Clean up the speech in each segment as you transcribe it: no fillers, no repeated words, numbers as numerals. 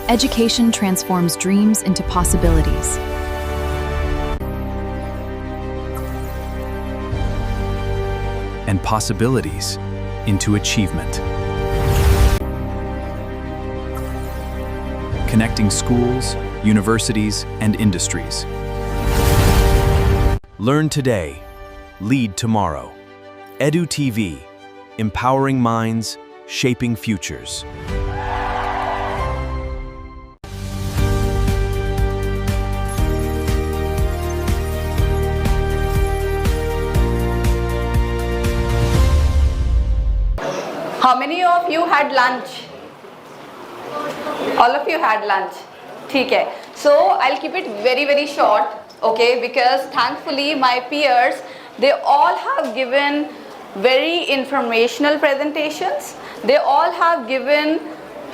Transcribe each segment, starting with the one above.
Education transforms dreams into possibilities. And possibilities into achievement. Connecting schools, universities, and industries. Learn today, lead tomorrow. Edu TV, empowering minds, shaping futures. How many of you had lunch? All of you had lunch. ठीक है. So I'll keep it very short, okay? Because thankfully my peers, they all have given very informational presentations. They all have given,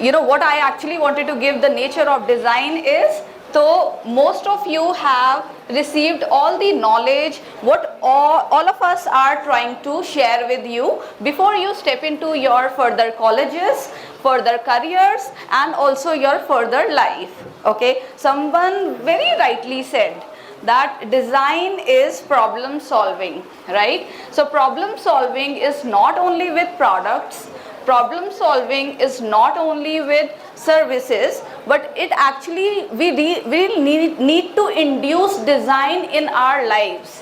what I actually wanted to give the nature of design is. So most of you have received all the knowledge what all of us are trying to share with you before you step into your further colleges, further careers, and also your further life. Okay, someone very rightly said that design is problem solving, right? So problem solving is not only with products, problem solving is not only with services, but it actually we need to induce design in our lives.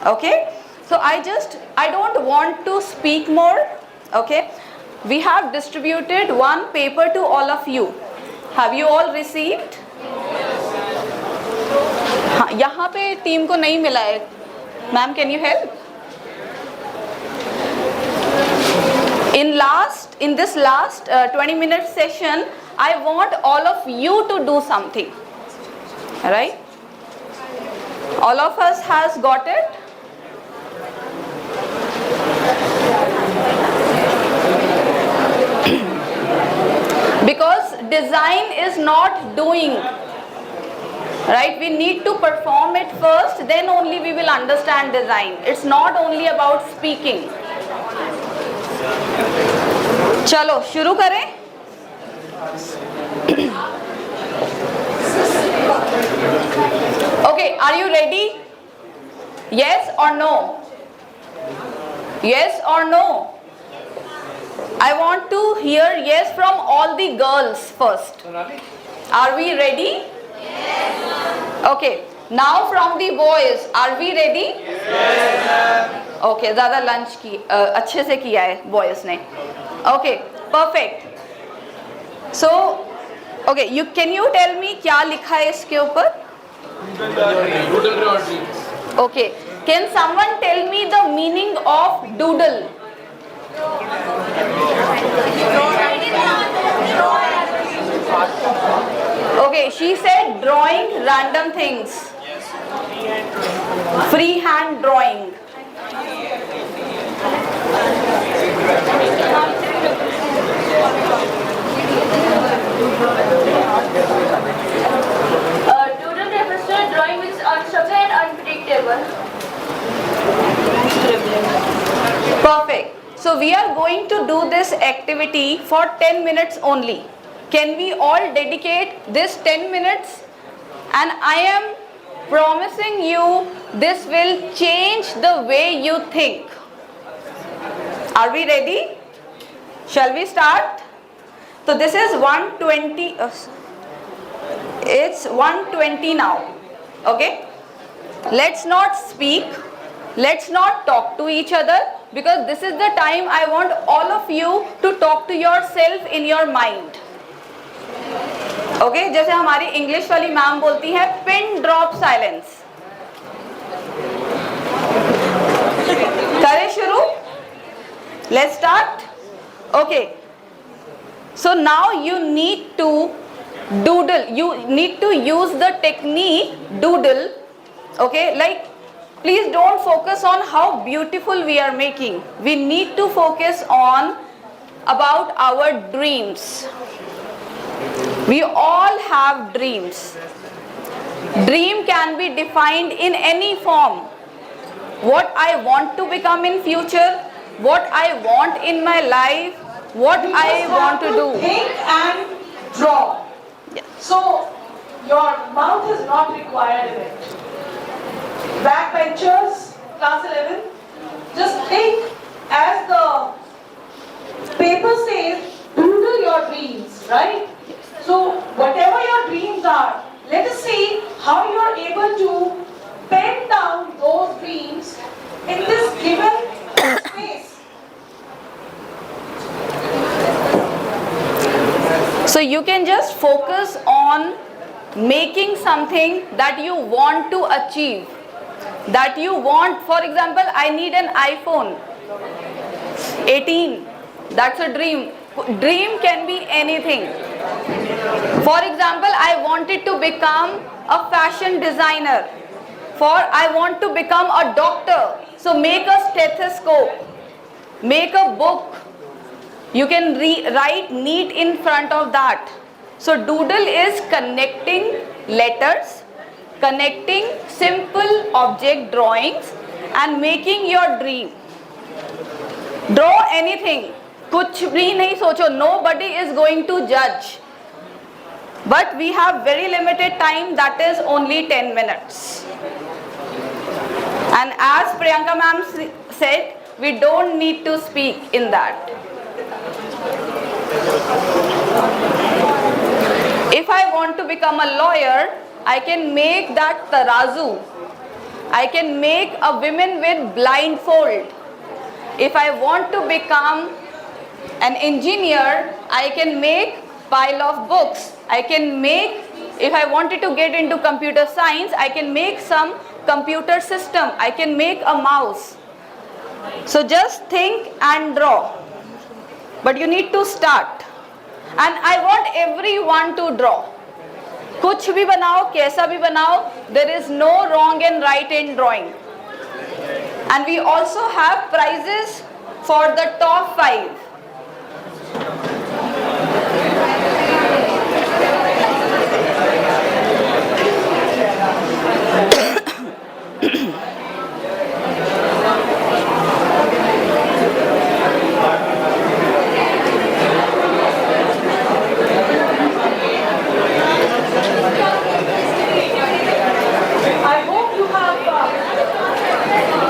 Okay, so I don't want to speak more. Okay, we have distributed one paper to all of you. Have you all received? हाँ, यहाँ पे team को नहीं मिला है. Ma'am, can you help? In this last 20-minute session, I want all of you to do something. Right? All of us has got it? Because design is not doing. Right? We need to perform it first, then only we will understand design. It's not only about speaking. चलो शुरू करें. Okay, are you ready? Yes or no? Yes or no? I want to hear yes from all the girls first. Are we ready? Yes. Okay, now from the boys, are we ready? Yes. Okay, ज़्यादा lunch की अच्छे से किया है boys ने. Okay, perfect. So, okay, can you tell me क्या लिखा है इसके ऊपर? Okay, can someone tell me the meaning of doodle? Okay, she said drawing random things. Freehand drawing. Doodle refers to a drawing which is unstructured and unpredictable. Perfect. So we are going to do this activity for 10 minutes only. Can we all dedicate this 10 minutes? And I am promising you this will change the way you think. Are we ready? Shall we start? So this is 120. It's 120 now. Okay? Let's not speak. Let's not talk to each other, because this is the time I want all of you to talk to yourself in your mind. Okay? जैसे हमारी English वाली ma'am बोलती है, pin drop silence. करें शुरू? Let's start. Okay. So now you need to doodle. You need to use the technique doodle. Okay, like please don't focus on how beautiful we are making. We need to focus on about our dreams. We all have dreams. Dream can be defined in any form. What I want to become in future, what I want in my life, what I want to do. Think and draw. Yes. So your mouth is not required in it. Backbenchers, class 11, just think as the paper says, doodle your dreams, right? So whatever your dreams are, let us see how you are able to pen down those dreams in this given space. So you can just focus on making something that you want to achieve. That you want, for example, I need an iPhone 18. That's a dream. Dream can be anything. For example, I wanted to become a fashion designer. I want to become a doctor. So make a stethoscope. Make a book. You can write neat in front of that. So doodle is connecting letters, connecting simple object drawings and making your dream. Draw anything. कुछ भी नहीं सोचो. Nobody is going to judge. But we have very limited time, that is only 10 minutes. And as Priyanka ma'am said, we don't need to speak in that. If I want to become a lawyer, I can make that tarazu. I can make a woman with blindfold. If I want to become an engineer, I can make pile of books. I can make, if I wanted to get into computer science, I can make some computer system. I can make a mouse. So just think and draw. But you need to start. And I want everyone to draw. कुछ भी बनाओ, कैसा भी बनाओ. There is no wrong and right in drawing. And we also have prizes for the top 5.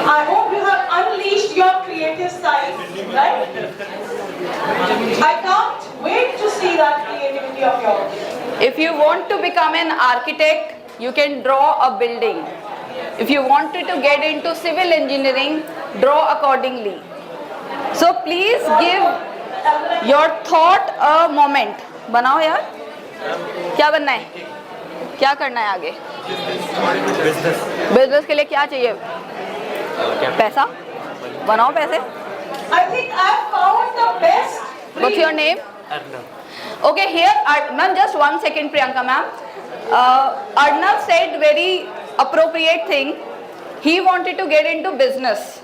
I hope you have unleashed your creative side, right? I can't wait to see that creativity of yours. If you want to become an architect, you can draw a building. If you wanted to get into civil engineering, draw accordingly. So please give your thought a moment. बनाओ यार. क्या बनना है? क्या करना है आगे? Business के लिए क्या चाहिए? पैसा. बनाओ पैसे. I think I found the best. What's your name? Okay, here, ma'am, just 1 second, Priyanka ma'am. Arnav said very appropriate thing. He wanted to get into business.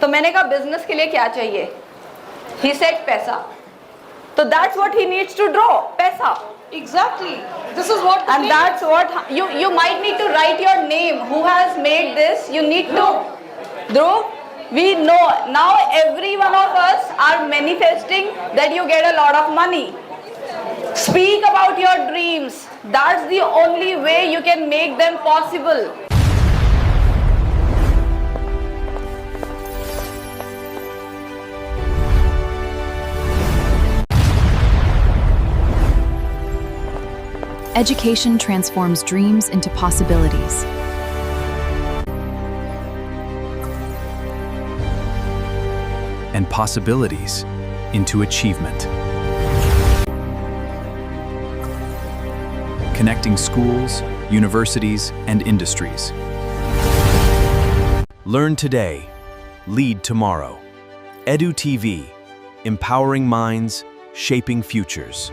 तो मैंने कहा business के लिए क्या चाहिए? He said पैसा. So that's what he needs to draw, पैसा. Exactly. This is what. And that's what you might need to write your name. Who has made this? You need to. Dhruv, we know now every one of us are manifesting that you get a lot of money. Speak about your dreams. That's the only way you can make them possible. Education transforms dreams into possibilities. And possibilities into achievement. Connecting schools, universities, and industries. Learn today, lead tomorrow. Edu TV, empowering minds, shaping futures.